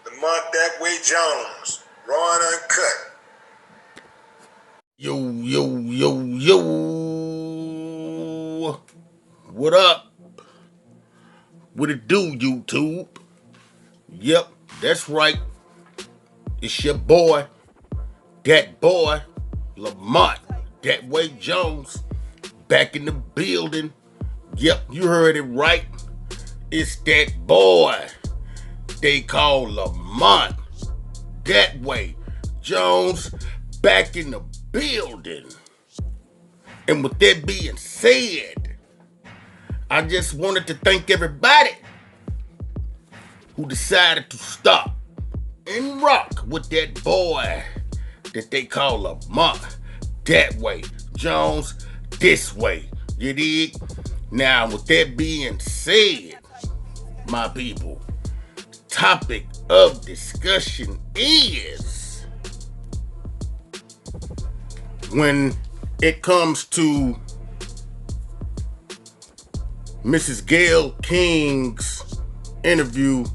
Lamont that way Jones, raw and uncut. Yo, yo, yo, yo. What up? What it do, YouTube? Yep, that's right. It's your boy, that boy, Lamont, that way Jones, back in the building. Yep, you heard it right. It's that boy they call Lamont, that way Jones, back in the building. And with that being said, I just wanted to thank everybody who decided to stop and rock with that boy that they call Lamont. That way, Jones, this way. You dig? Now, with that being said, my people, topic of discussion is when it comes to Mrs. Gayle King's interview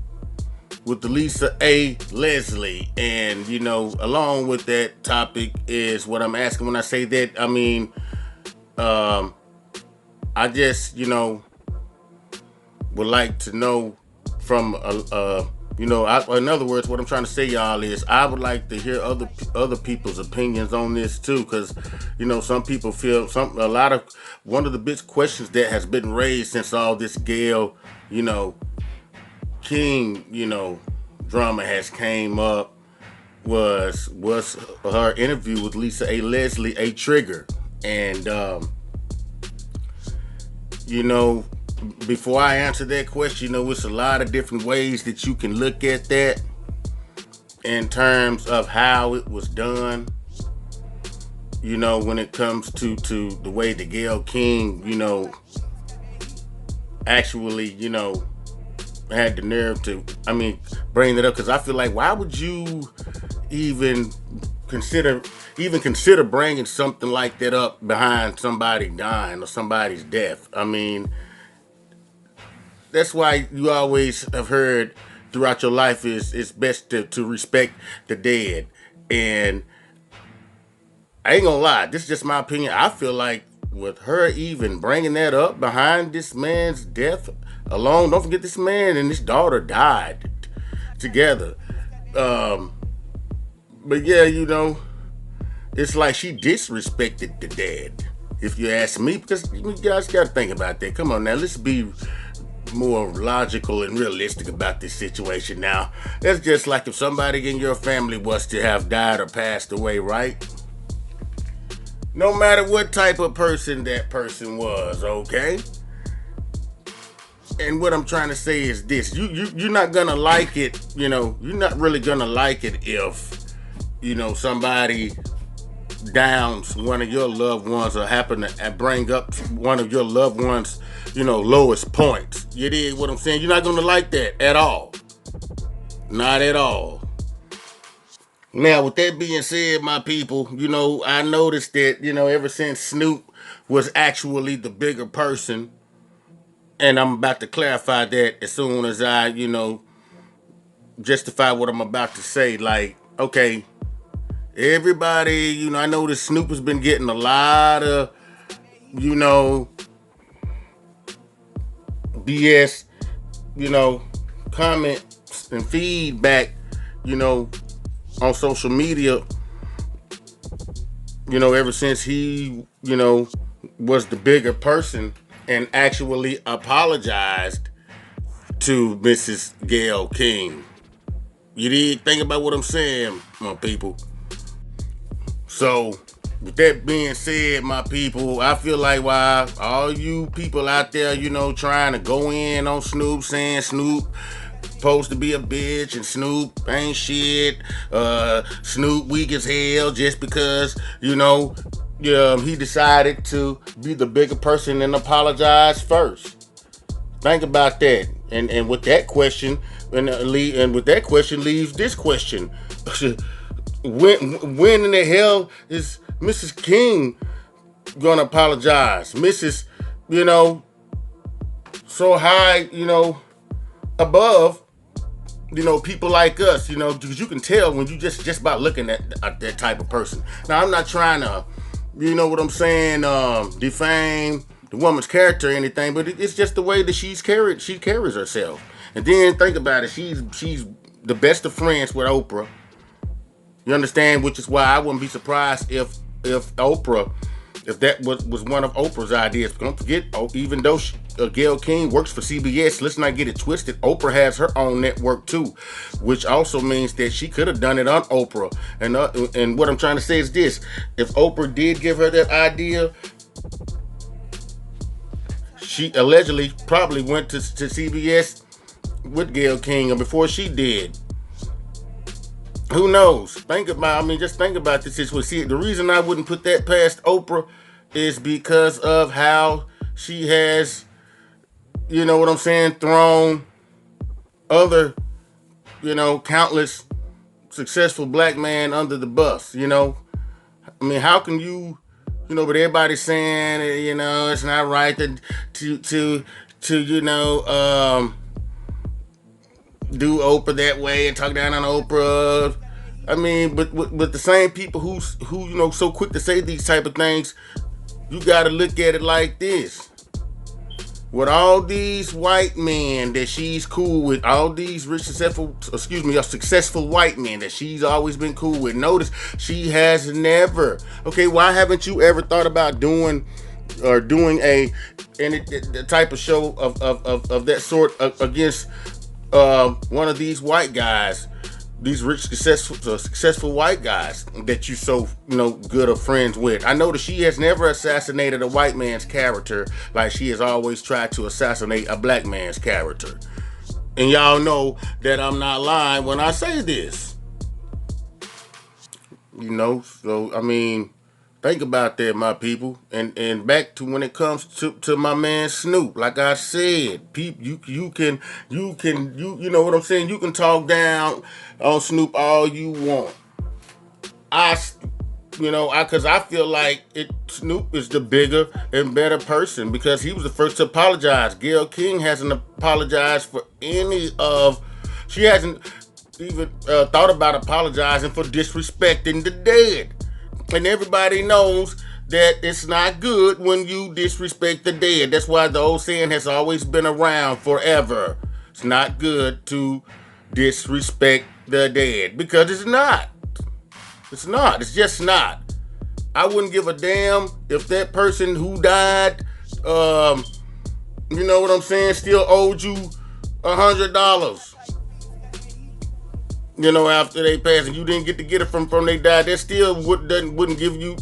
with the Lisa A. Leslie. And, along with that topic is what I'm asking when I say that. I mean, I just, would like to know from, in other words, what I'm trying to say, y'all, is I would like to hear other people's opinions on this too, because, some people feel one of the big questions that has been raised since all this Gayle, King, drama has came up was her interview with Lisa A. Leslie a trigger. And you know, before I answer that question, it's a lot of different ways that you can look at that in terms of how it was done. When it comes to the way the Gayle King, actually, had the nerve to, bring it up, because I feel like, why would you even consider bringing something like that up behind somebody dying or somebody's death? That's why you always have heard throughout your life is it's best to respect the dead. And I ain't gonna lie, this is just my opinion. I feel like with her even bringing that up behind this man's death alone, don't forget this man and his daughter died together. Um, but yeah, it's like she disrespected the dad, if you ask me, because you guys got to think about that. Come on now, let's be more logical and realistic about this situation now. That's just like if somebody in your family was to have died or passed away, right? No matter what type of person that person was, okay? And what I'm trying to say is this: you're not gonna like it. You're not really gonna like it if somebody downs one of your loved ones or happen to bring up one of your loved ones, lowest points. You dig what I'm saying? You're not gonna like that at all. Not at all. Now, with that being said, my people, I noticed that, ever since Snoop was actually the bigger person, and I'm about to clarify that as soon as I, justify what I'm about to say. Like, okay, everybody, I know that Snoop has been getting a lot of, you know, BS, you know, comments and feedback, you know, on social media, ever since he, was the bigger person and actually apologized to Mrs. Gayle King. You did think about what I'm saying, my people. So, with that being said, my people, I feel like while all you people out there, trying to go in on Snoop, saying Snoop supposed to be a bitch and Snoop ain't shit, Snoop weak as hell just because, he decided to be the bigger person and apologize first. Think about that. And with that question, and with that question leaves this question. when in the hell is Mrs. King gonna apologize? Mrs. So high, above, people like us, because you can tell when you just by looking at that type of person. Now, I'm not trying to, you know what I'm saying, defame the woman's character or anything, but it's just the way that she carries herself. And then think about it, she's the best of friends with Oprah. You understand, which is why I wouldn't be surprised if Oprah, if that was one of Oprah's ideas. Don't forget, even though Gayle King works for CBS, let's not get it twisted. Oprah has her own network too, which also means that she could have done it on Oprah. And what I'm trying to say is this: if Oprah did give her that idea, she allegedly probably went to CBS with Gayle King, or before she did. Who knows? Just think about this situation. See, the reason I wouldn't put that past Oprah is because of how she has, you know what I'm saying, thrown other, countless successful black men under the bus. How can but everybody's saying, it's not right to do Oprah that way and talk down on Oprah. But the same people who so quick to say these type of things, you got to look at it like this. With all these white men that she's cool with, all these successful white men that she's always been cool with, notice she has never. Okay, why haven't you ever thought about doing the type of show of that sort against one of these white guys, these rich, successful white guys that you so good of friends with? I know that she has never assassinated a white man's character like she has always tried to assassinate a black man's character. And y'all know that I'm not lying when I say this. Think about that, my people. And back to when it comes to my man Snoop. Like I said, you know what I'm saying. You can talk down on Snoop all you want. I because I feel like Snoop is the bigger and better person because he was the first to apologize. Gayle King hasn't apologized for any of. She hasn't even thought about apologizing for disrespecting the dead. And everybody knows that it's not good when you disrespect the dead. That's why the old saying has always been around forever. It's not good to disrespect the dead because it's not. It's not. It's just not. I wouldn't give a damn if that person who died, you know what I'm saying, still owed you $100. After they pass, and you didn't get it from they died, that still wouldn't give you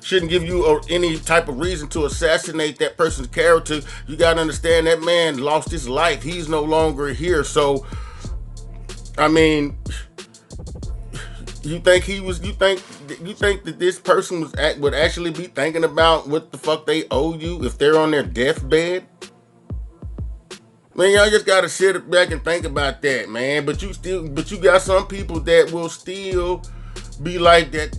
shouldn't give you any type of reason to assassinate that person's character. You gotta understand that man lost his life. He's no longer here. So, you think that this person would actually be thinking about what the fuck they owe you if they're on their deathbed? Man, y'all just gotta sit back and think about that, man. But you got some people that will still be like that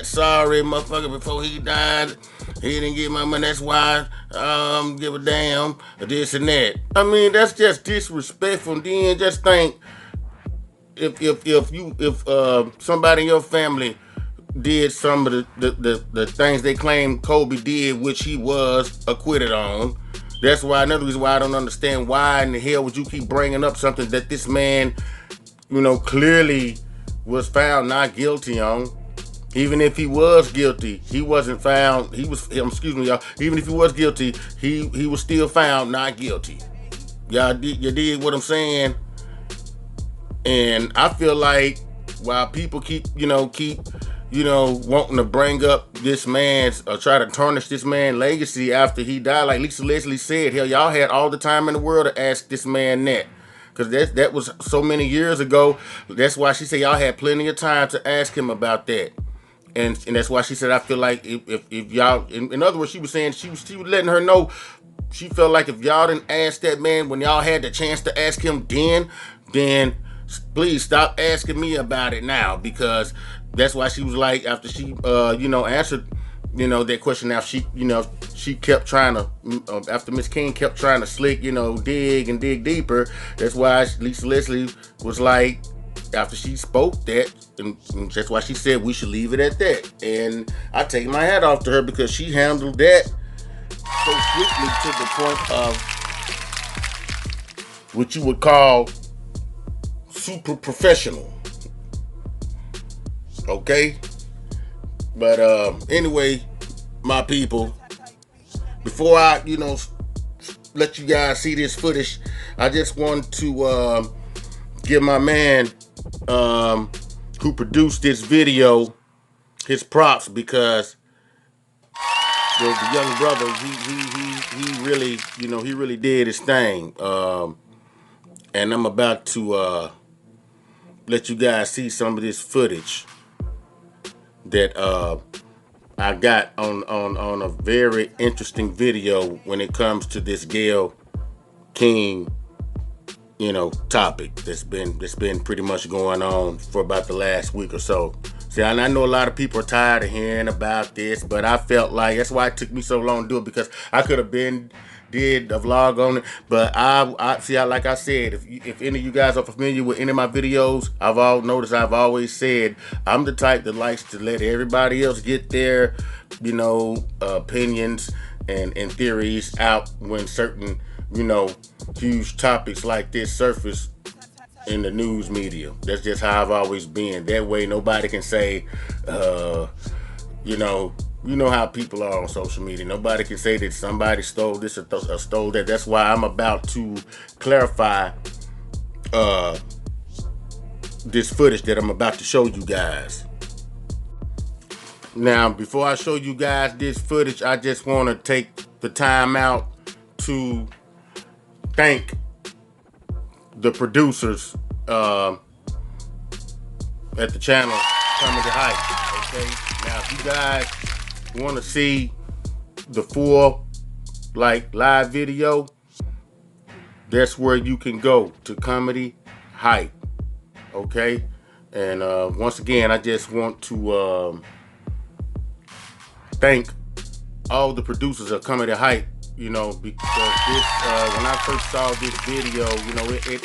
sorry motherfucker before he died. He didn't get my money. That's why I don't give a damn. This and that. That's just disrespectful. Then just think if somebody in your family did some of the things they claim Kobe did, which he was acquitted on. That's why another reason why I don't understand why in the hell would you keep bringing up something that this man, clearly was found not guilty on. Even if he was guilty, he wasn't found. Excuse me, y'all. Even if he was guilty, he was still found not guilty. You did what I'm saying? And I feel like while people keep wanting to bring up this man's or try to tarnish this man's legacy after he died, like Lisa Leslie said, hell, y'all had all the time in the world to ask this man that. Because that was so many years ago. That's why she said y'all had plenty of time to ask him about that. And that's why she said, I feel like if y'all, in other words, she was saying, she was letting her know, she felt like if y'all didn't ask that man when y'all had the chance to ask him then please stop asking me about it now, because that's why she was like, after she answered that question. Now she kept trying to, after Miss King kept trying to slick, dig and dig deeper. That's why Lisa Leslie was like, after she spoke that, and that's why she said we should leave it at that. And I take my hat off to her because she handled that so swiftly to the point of what you would call super professional. Okay? But anyway, my people, before I, let you guys see this footage, I just want to give my man who produced this video his props, because the young brother, he really, he really did his thing. And I'm about to let you guys see some of this footage that I got on a very interesting video when it comes to this Gayle King, topic that's been pretty much going on for about the last week or so. See, and I know a lot of people are tired of hearing about this, but I felt like that's why it took me so long to do it, because I could have did a vlog on it, but I see, like I said, if any of you guys are familiar with any of my videos, I've always said I'm the type that likes to let everybody else get their, opinions and theories out when certain, huge topics like this surface in the news media. That's just how I've always been. That way nobody can say, you know how people are on social media. Nobody can say that somebody stole this or stole that. That's why I'm about to clarify this footage that I'm about to show you guys. Now, before I show you guys this footage, I just want to take the time out to thank the producers at the channel Comedy Hype. Okay, now if you guys want to see the full live video, that's where you can go, to Comedy Hype. Okay, and once again, I just want to thank all the producers of Comedy Hype, because this, when I first saw this video,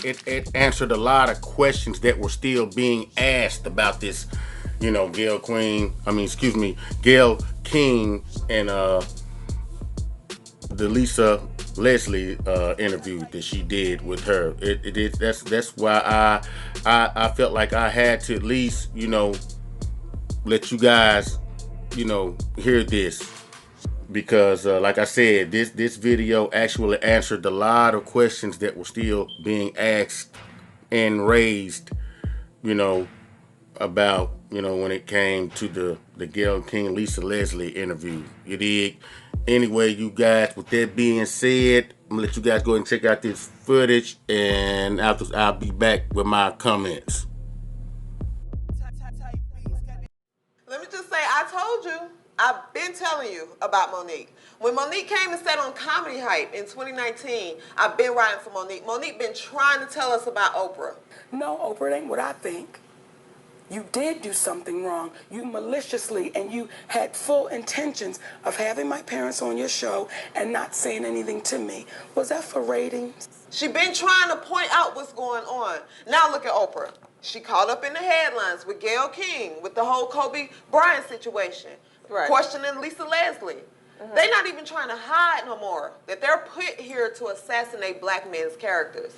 it answered a lot of questions that were still being asked about this, Gayle King and the Lisa Leslie interview that she did with her. That's why I felt like I had to at least, let you guys, hear this. Because like I said, this video actually answered a lot of questions that were still being asked and raised, about, when it came to the Gayle King Lisa Leslie interview. You dig? Anyway, you guys, with that being said, I'm gonna let you guys go ahead and check out this footage, and after I'll be back with my comments. Let me just say, I told you, I've been telling you about Monique. When Monique came and sat on Comedy Hype in 2019, I've been writing for Monique. Monique been trying to tell us about Oprah. No, Oprah, it ain't what I think. You did do something wrong. You maliciously, and you had full intentions of having my parents on your show and not saying anything to me. Was that for ratings? She been trying to point out what's going on. Now look at Oprah. She caught up in the headlines with Gayle King, with the whole Kobe Bryant situation, questioning Lisa Leslie. They're not even trying to hide no more that they're put here to assassinate black men's characters.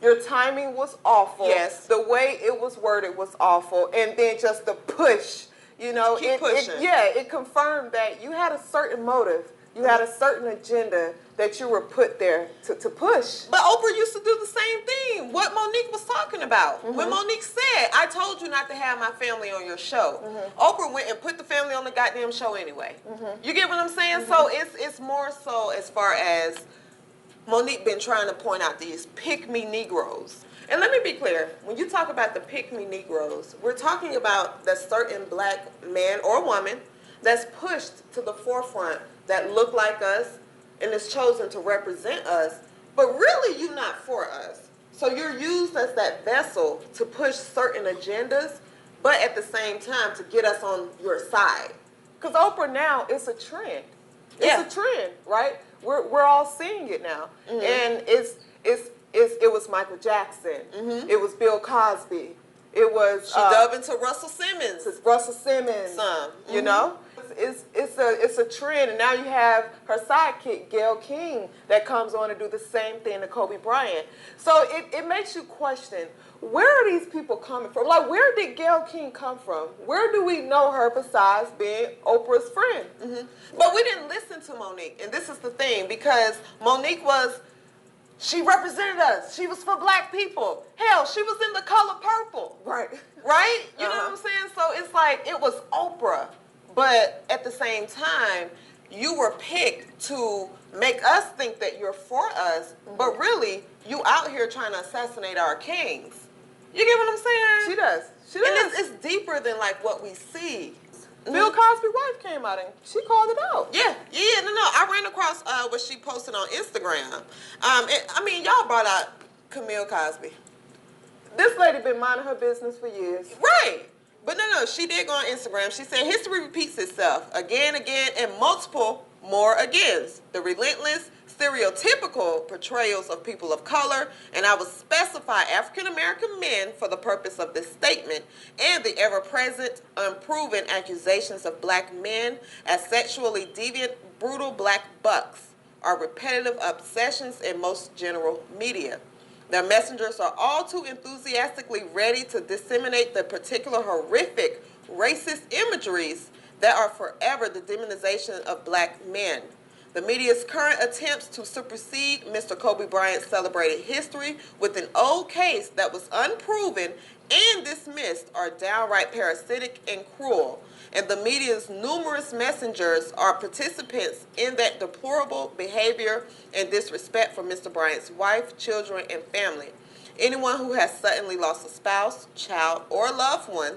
Your timing was awful. Yes. The way it was worded was awful. And then just the push, Keep pushing. It confirmed that you had a certain motive. You had a certain agenda that you were put there to push. But Oprah used to do the same thing. What Monique was talking about. When Monique said, I told you not to have my family on your show. Oprah went and put the family on the goddamn show anyway. You get what I'm saying? So it's more so as far as Monique been trying to point out these pick-me Negroes. And let me be clear, when you talk about the pick-me Negroes, we're talking about that certain black man or woman that's pushed to the forefront, that look like us and is chosen to represent us, but really you're not for us. So you're used as that vessel to push certain agendas, but at the same time to get us on your side. Because Oprah now is a trend. It's a trend, right? We're all seeing it now, and it was Michael Jackson. It was Bill Cosby. It was She dove into Russell Simmons. Russell Simmons. Some. You know, it's a trend, and now you have her sidekick Gayle King that comes on to do the same thing to Kobe Bryant. So it makes you question, where are these people coming from? Like, where did Gayle King come from? Where do we know her besides being Oprah's friend? But we didn't listen to Monique, and this is the thing, because Monique she represented us. She was for black people. Hell, she was in The Color Purple. Right. Right? You know what I'm saying? So it's like, it was Oprah. But at the same time, you were picked to make us think that you're for us, but really, you out here trying to assassinate our kings. You get what I'm saying? She does. She does. And it's deeper than like what we see. Bill Cosby's wife came out and she called it out. Yeah, no. I ran across what she posted on Instagram. Y'all brought out Camille Cosby. This lady been minding her business for years. Right. But no, she did go on Instagram. She said, history repeats itself again, and multiple more agains. The relentless, stereotypical portrayals of people of color, and I will specify African-American men for the purpose of this statement, and the ever-present, unproven accusations of black men as sexually deviant, brutal black bucks are repetitive obsessions in most general media. Their messengers are all too enthusiastically ready to disseminate the particular horrific racist imageries that are forever the demonization of black men. The media's current attempts to supersede Mr. Kobe Bryant's celebrated history with an old case that was unproven and dismissed are downright parasitic and cruel. And the media's numerous messengers are participants in that deplorable behavior and disrespect for Mr. Bryant's wife, children, and family. Anyone who has suddenly lost a spouse, child, or loved one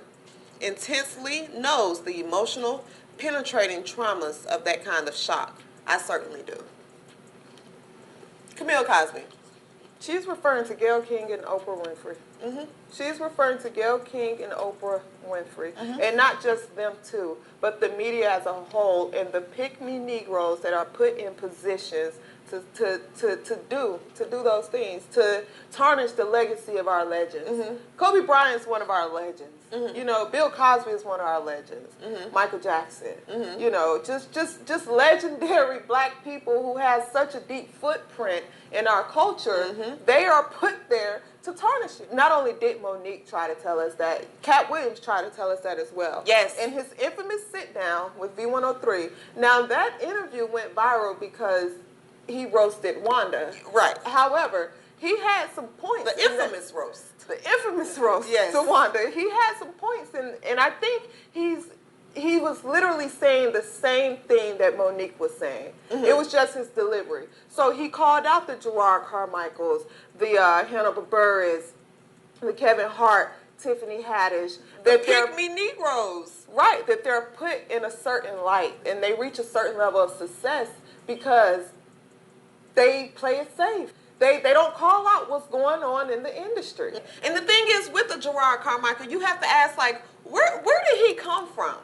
intensely knows the emotional, penetrating traumas of that kind of shock. I certainly do. Camille Cosby. She's referring to Gayle King and Oprah Winfrey. She's referring to Gayle King and Oprah Winfrey. And not just them two, but the media as a whole and the pick-me Negroes that are put in positions to do those things, to tarnish the legacy of our legends. Kobe Bryant's one of our legends. You know, Bill Cosby is one of our legends. Michael Jackson. You know, just legendary black people who have such a deep footprint in our culture. They are put there to tarnish it. Not only did Monique try to tell us that, Cat Williams tried to tell us that as well. Yes. In his infamous sit-down with V103. Now, that interview went viral because he roasted Wanda. Right. However, he had some points. The infamous roast. The infamous roast Yes. to Wanda. He had some points, and I think he was literally saying the same thing that Monique was saying. It was just his delivery. So he called out the Gerard Carmichaels, the Hannibal Buress, the Kevin Hart, Tiffany Haddish. The pick-me Negroes. Right, that they're put in a certain light and they reach a certain level of success because they play it safe. They don't call out what's going on in the industry. And the thing is, with the Gerard Carmichael, you have to ask, like, where did he come from?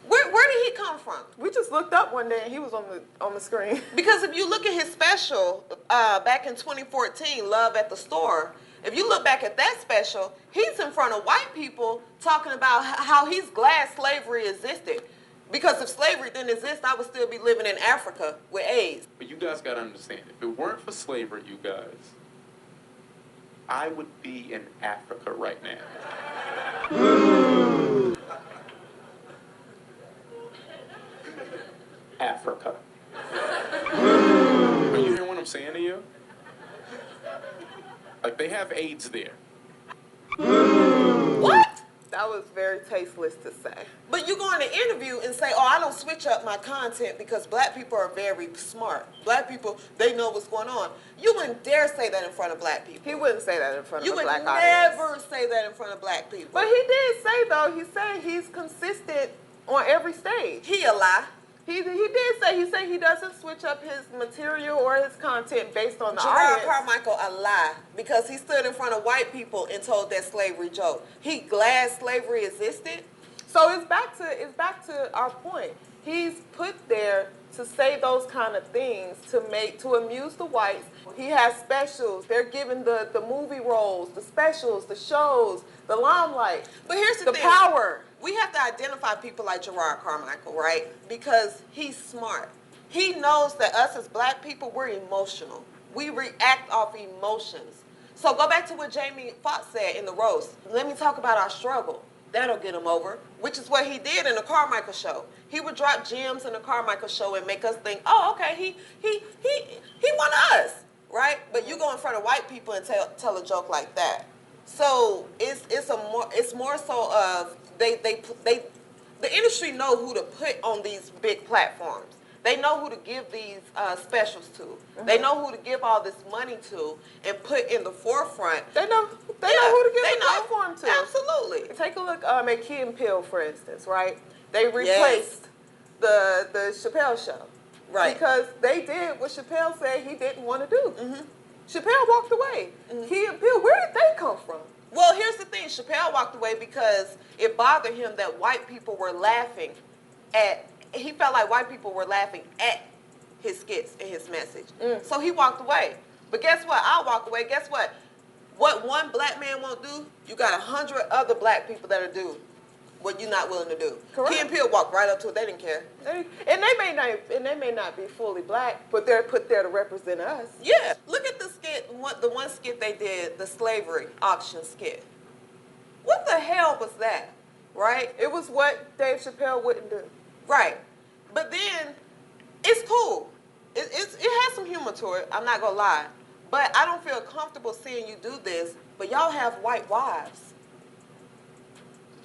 Where did he come from? We just looked up one day and he was on the screen. Because if you look at his special back in 2014, Love at the Store, if you look back at that special, he's in front of white people talking about how he's glad slavery existed. Because if slavery didn't exist, I would still be living in Africa with AIDS. But you guys got to understand, if it weren't for slavery, you guys, I would be in Africa right now. Africa. Are you hearing what I'm saying to you? Like, they have AIDS there. What? That was very tasteless to say. But you go in an interview and say, oh, I don't switch up my content because black people are very smart. Black people, they know what's going on. You wouldn't dare say that in front of black people. He wouldn't say that in front You of a would black audience. never say that in front of black people. But he did say, though, he said he's consistent on every stage. He a lie. He did say he doesn't switch up his material or his content based on the Gerard audience. Carmichael a lie because he stood in front of white people and told that slavery joke. He glad slavery existed. So it's back to our point. He's put there to say those kind of things to amuse the whites. He has specials. They're giving the movie roles, the specials, the shows, the limelight. But here's the thing. Power. We have to identify people like Gerard Carmichael, right? Because he's smart. He knows that us as black people, we're emotional. We react off emotions. So go back to what Jamie Foxx said in the roast. Let me talk about our struggle. That'll get him over, which is what he did in the Carmichael show. He would drop gems in the Carmichael show and make us think, oh, okay, he won us, right? But you go in front of white people and tell a joke like that. So it's more so of the industry know who to put on these big platforms. They know who to give these specials to. Mm-hmm. They know who to give all this money to and put in the forefront. They know who to give the platform to. Absolutely. Take a look at Key and Peele, for instance, right? They replaced the Chappelle show. Right. Because they did what Chappelle said he didn't want to do. Mm-hmm. Chappelle walked away. Mm-hmm. Key and Peele, where did they come from? Well, here's the thing. Chappelle walked away because it bothered him that white people were laughing at... He felt like white people were laughing at his skits and his message. So he walked away. But guess what? I'll walk away. Guess what? What one black man won't do, you got 100 other black people that'll do what you're not willing to do. Correct. Key and Peele walked right up to it. They didn't care. And they may not be fully black, but they're put there to represent us. Yeah. Look at the skit, the one skit they did, the slavery auction skit. What the hell was that? Right? It was what Dave Chappelle wouldn't do. Right. But then, it's cool. It has some humor to it, I'm not going to lie. But I don't feel comfortable seeing you do this, but y'all have white wives.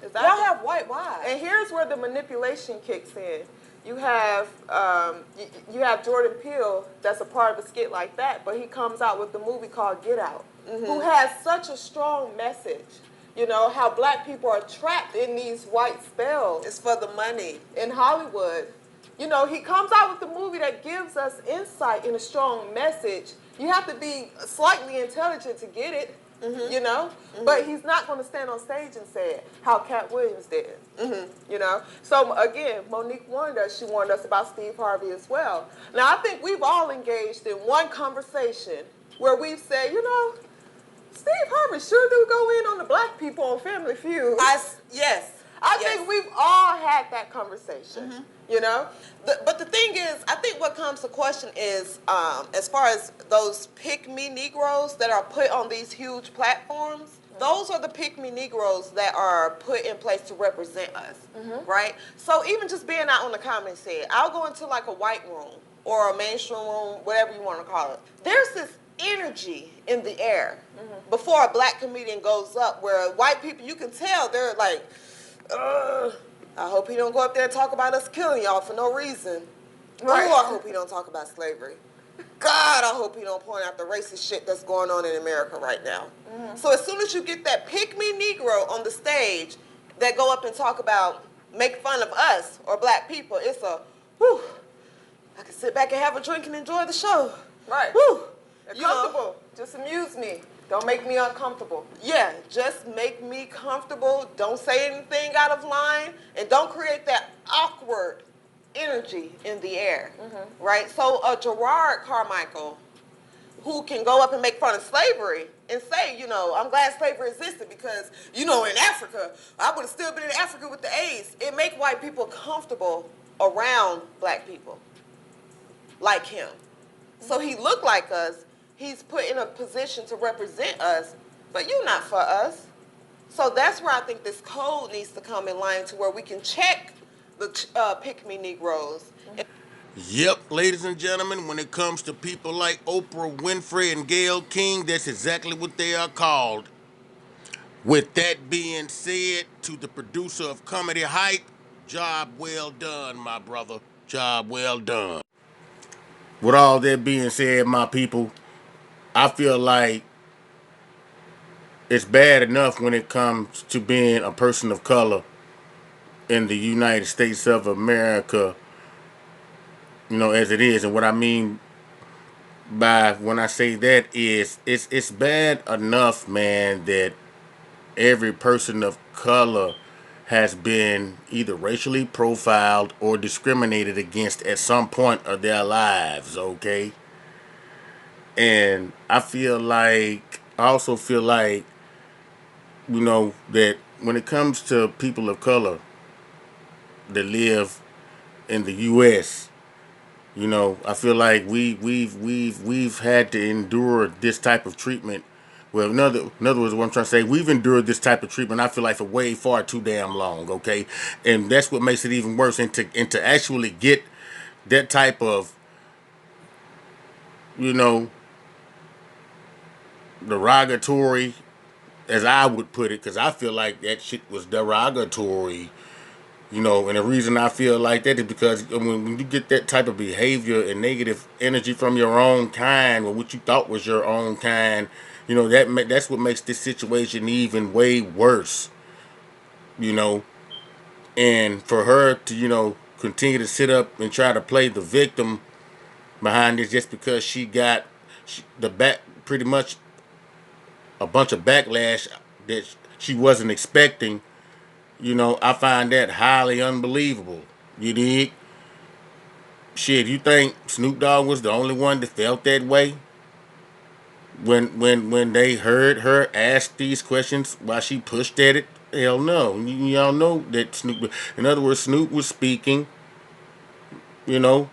Exactly. Y'all have white wives. And here's where the manipulation kicks in. You have Jordan Peele that's a part of a skit like that, but he comes out with the movie called Get Out, who has such a strong message. You know, how black people are trapped in these white spells. It's for the money. In Hollywood. You know, he comes out with the movie that gives us insight and a strong message. You have to be slightly intelligent to get it, you know? But he's not going to stand on stage and say it, how Cat Williams did, you know? So, again, Monique warned us. She warned us about Steve Harvey as well. Now, I think we've all engaged in one conversation where we've said, you know, Steve Harvey sure do go in on the black people on Family Feud. Yes. I think we've all had that conversation, you know? But the thing is, I think what comes to question is, as far as those pick-me Negroes that are put on these huge platforms, those are the pick-me Negroes that are put in place to represent us, right? So even just being out on the comment set, I'll go into like a white room or a mainstream room, whatever you want to call it. There's this energy in the air before a black comedian goes up where white people, you can tell they're like, I hope he don't go up there and talk about us killing y'all for no reason. Right. Oh, I hope he don't talk about slavery. God, I hope he don't point out the racist shit that's going on in America right now. So as soon as you get that pick-me Negro on the stage that go up and talk about, make fun of us or black people, it's a, whew, I can sit back and have a drink and enjoy the show. Right. Whew. They're comfortable. Just amuse me. Don't make me uncomfortable. Yeah, just make me comfortable. Don't say anything out of line. And don't create that awkward energy in the air, right? So Gerard Carmichael, who can go up and make fun of slavery and say, you know, I'm glad slavery existed because, you know, in Africa, I would have still been in Africa with the AIDS. It make white people comfortable around black people like him. So he looked like us. He's put in a position to represent us, but you're not for us. So that's where I think this code needs to come in line to where we can check the pick-me Negroes. Yep, ladies and gentlemen, when it comes to people like Oprah Winfrey and Gayle King, that's exactly what they are called. With that being said, to the producer of Comedy Hype, job well done, my brother. Job well done. With all that being said, my people, I feel like it's bad enough when it comes to being a person of color in the United States of America, you know, as it is. And what I mean by when I say that is it's bad enough, man, that every person of color has been either racially profiled or discriminated against at some point of their lives, okay? And I also feel like, that when it comes to people of color that live in the U.S., I feel like we've had to endure this type of treatment. Well, in other words, what I'm trying to say, we've endured this type of treatment. I feel like for way far too damn long. Okay, and that's what makes it even worse. And to actually get that type of, you know, derogatory, as I would put it, because I feel like that shit was derogatory. And the reason I feel like that is because when you get that type of behavior and negative energy from your own kind, or what you thought was your own kind, that's what makes this situation even way worse. You know, and for her to continue to sit up and try to play the victim behind this just because she got the back pretty much a bunch of backlash that she wasn't expecting. I find that highly unbelievable. You dig? Shit, you think Snoop Dogg was the only one that felt that way when they heard her ask these questions while she pushed at it? Hell no. Y'all know that Snoop. In other words, Snoop was speaking, you know,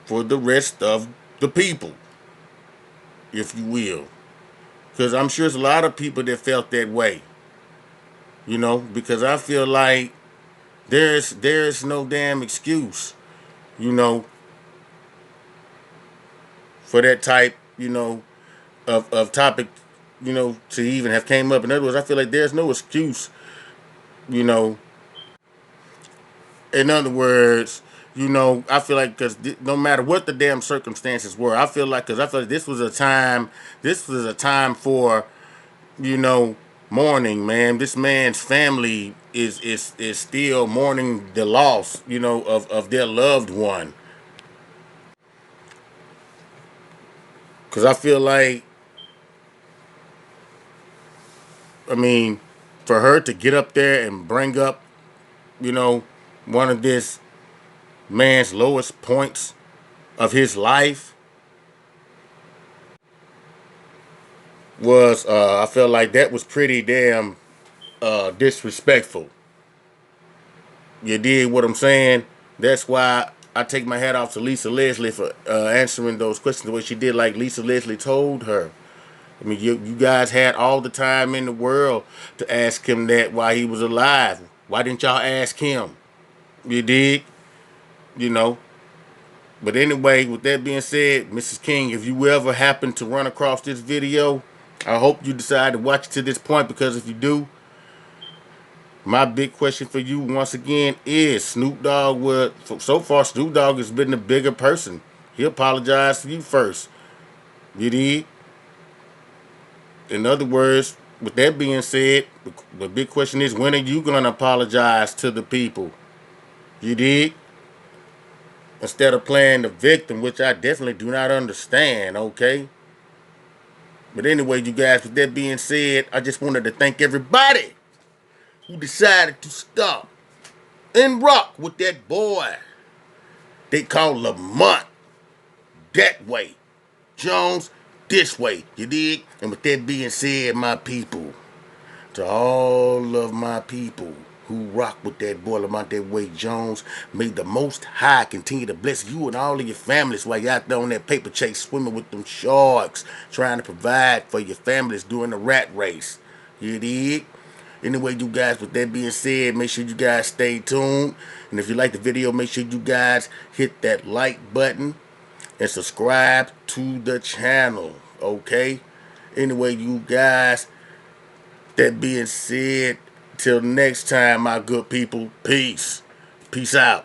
for the rest of the people, if you will, because I'm sure there's a lot of people that felt that way. Because I feel like there's no damn excuse, you know, for that type, of topic, to even have came up. In other words, I feel like there's no excuse, you know. In other words, I feel like because no matter what the damn circumstances were, I feel like this was a time for, you know, mourning, man. This man's family is still mourning the loss, of their loved one. Because I feel like, I mean, for her to get up there and bring up, you know, one of this man's lowest points of his life was, I felt like that was pretty damn disrespectful. You dig what I'm saying? That's why I take my hat off to Lisa Leslie for answering those questions the way she did, like Lisa Leslie told her. I mean, you guys had all the time in the world to ask him that while he was alive. Why didn't y'all ask him? You dig? You know. But anyway, with that being said, Mrs. King, if you ever happen to run across this video, I hope you decide to watch it to this point, because if you do, my big question for you once again is Snoop Dogg would so far Snoop Dogg has been the bigger person. He apologized to you first. You did. In other words, with that being said, the big question is, when are you gonna apologize to the people? You did? Instead of playing the victim, which I definitely do not understand, okay? But anyway, you guys, with that being said, I just wanted to thank everybody who decided to stop and rock with that boy they call Lamont that way. Jones this way. You dig? And with that being said, my people, to all of my people who rock with that boy Lamont that way Jones, may the Most High continue to bless you and all of your families while you're out there on that paper chase swimming with them sharks, trying to provide for your families during the rat race. You dig? Anyway, you guys, with that being said, make sure you guys stay tuned. And if you like the video, make sure you guys hit that like button and subscribe to the channel. Okay? Anyway, you guys, that being said, till next time, my good people, peace. Peace out.